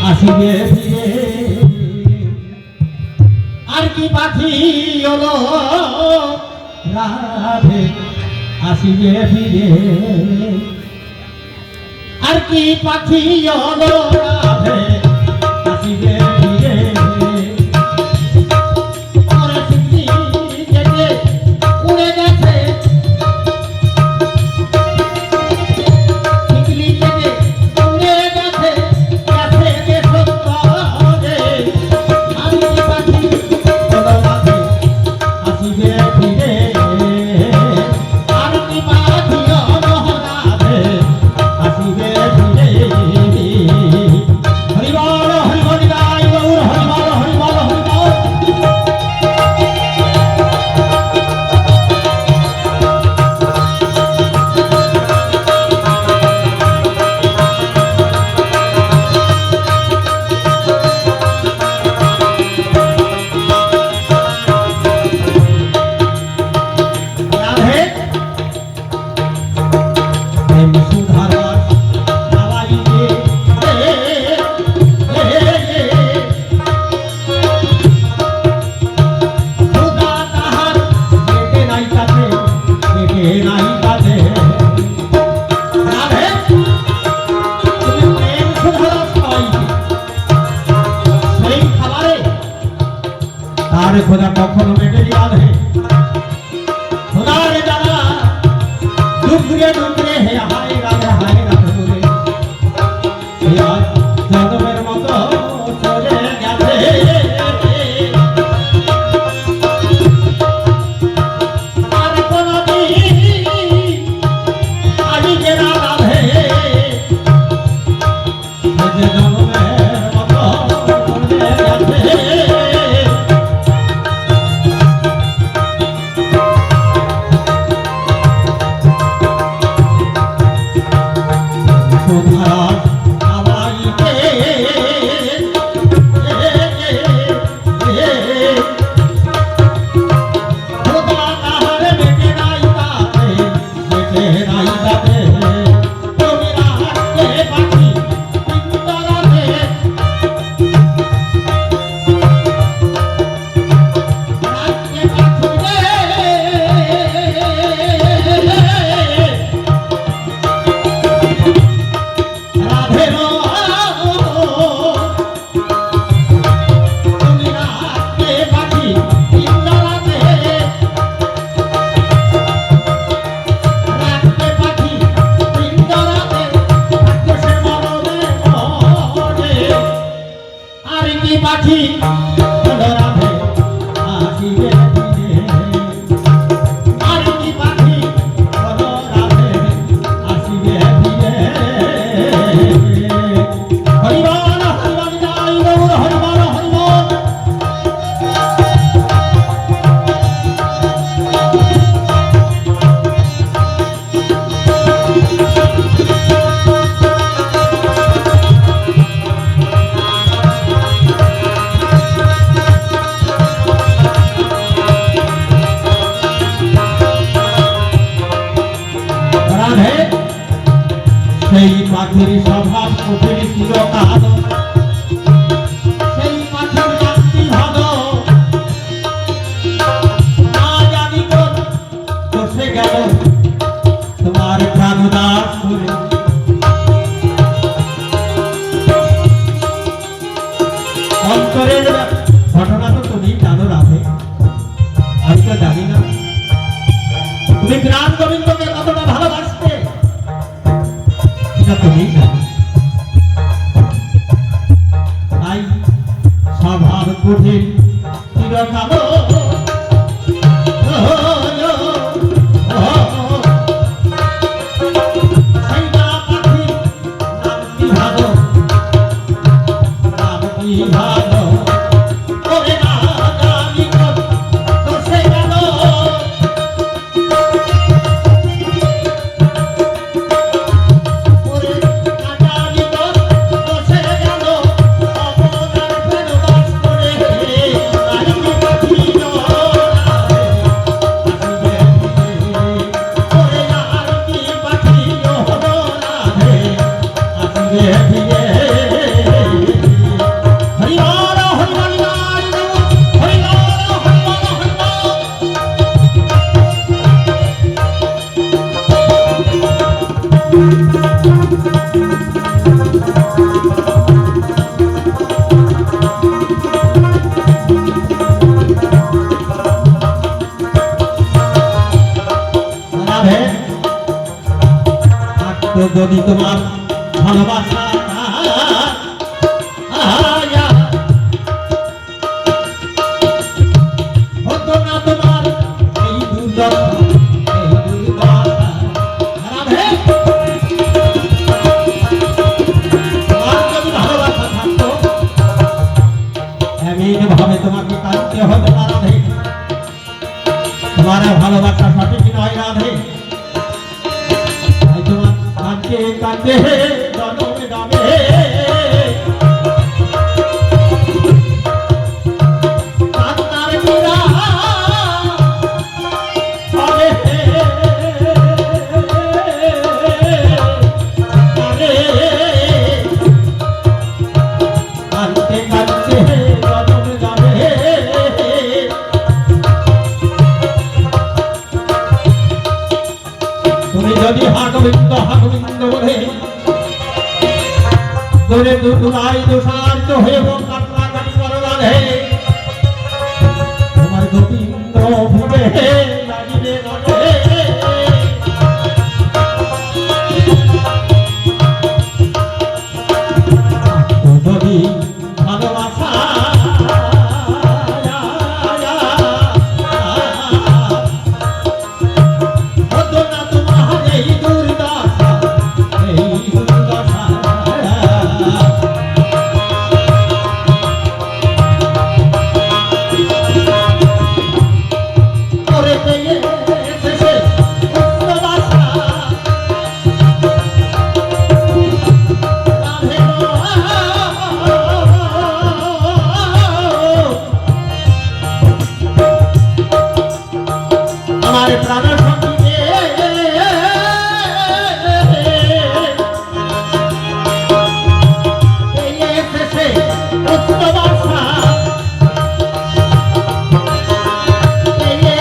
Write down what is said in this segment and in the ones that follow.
আসিবে ফিরে আর কি পাখি হলো রাধে আসিবে ফিরে আর কি পাখি হলো রাধে আসিবে ফিরে উড়ে গেছে খোদা কখনো মেটেরি আধে খোদার জানা ডুবরে ডুবরে হে হায় রাধে বলে জগমের মতো চলে গেছে আর কোনদিন আমি যে রাধে জগমের মতো চলে গেছে পাখি রাধে আসিবে ফিরে আর কি পাখি রাধে আসিবে ফিরে হরিবল হরিবল জয় গৌর হরিবল হরিবল সেই পাখির স্বভাব কঠিন চিরকাল সেই পাখির জাতি ভালো না জানি বসে গেল তোমার প্রাণদাস করে অন্তরের ঘটনা তো তুমি জানো রাধে আমি তো জানি না তুমি গ্রাম গোবিন্দকে কতটা ভালোবাসতে তুমি তাই স্বভাব কঠিন চিরকাল ভালো Yeah. যদি তোমার ভালোবাসা হতো না তোমার এই দুর্দশা রাধে, তোমার যদি ভালোবাসা থাকতো এমন ভাবে তোমাকে কাঁদতে হবে না রাধে। তোমার ভালোবাসা সঠিক নয় রাধে, তাই তোমার কাঁদতে কাঁদতে জনমে যাবে। কান্নার বিনা হবে কাঁদতে কাঁদতে জনমে যাবে। তুমি যদি হাগবিন্দ হাগবিন্দ বলে তোরে দুলাই দোষার্থ হয়ে কান্নাকাটি করো রাধে, তোমার গোবিন্দ ভুলে লাগিবে রাধে। যদি ভালোবাসা হতো না তোমার এই দুর্দশা, এই দুর্দশা করে পেয়ে এসেছে উচ্চবাসা। রাধে গো, আমার প্রাণ সঙ্গী এসেছে উচ্চবাসা,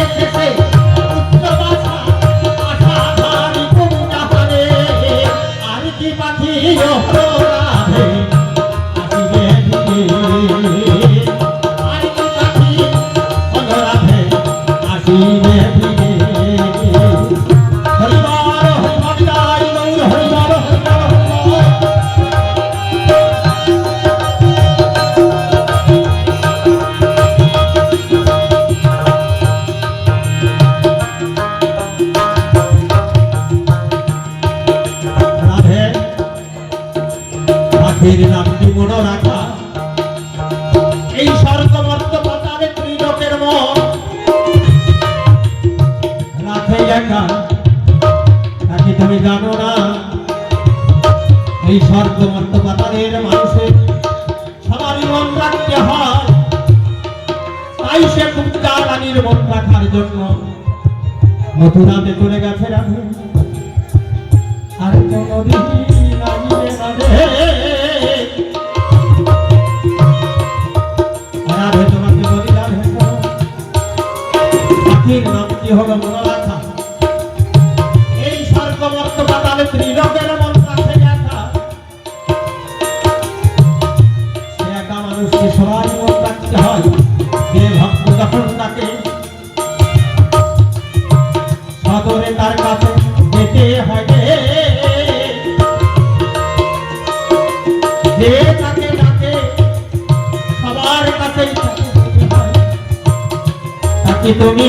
এসেছে উচ্চবাসা। আশাধারী কুঞ্জাহারে আর কি পাখি রাধে আসিবে ফিরে, আর কি পাখি রাধে আসিবে ফিরে। হরিবার হরিবার জয় গৌর হরিবার হরিবার হরিবার। রাধে পাখির নামটি মনে রাখা, এই স্বর্গমর্ত পাতারে ত্রিলোকের মন রাখে একা। নাকি তুমি জানো না এই স্বর্গমর্ত পাতারের মানুষের সবারই মন রাখতে হয়, তাই সে খুব রানীর মন রাখার জন্য মথুরাতে চলে গেছে রাধে। আর কোনদিন আসবে রাধে, রাধে তোমাকে বলি রাধে পাখির নাম কি হবে মনে রাখা, এই স্বর্গমর্ত পাতালে ত্রিলোকের মন রাখে একা। সে একা মানুষকে সবাই মন রাখতে হয়, যে ভক্ত যখন তাকে সদরে তার কাছে যেতে হয়, যে তাকে ডাকে সবার কাছেই তাকে তুমি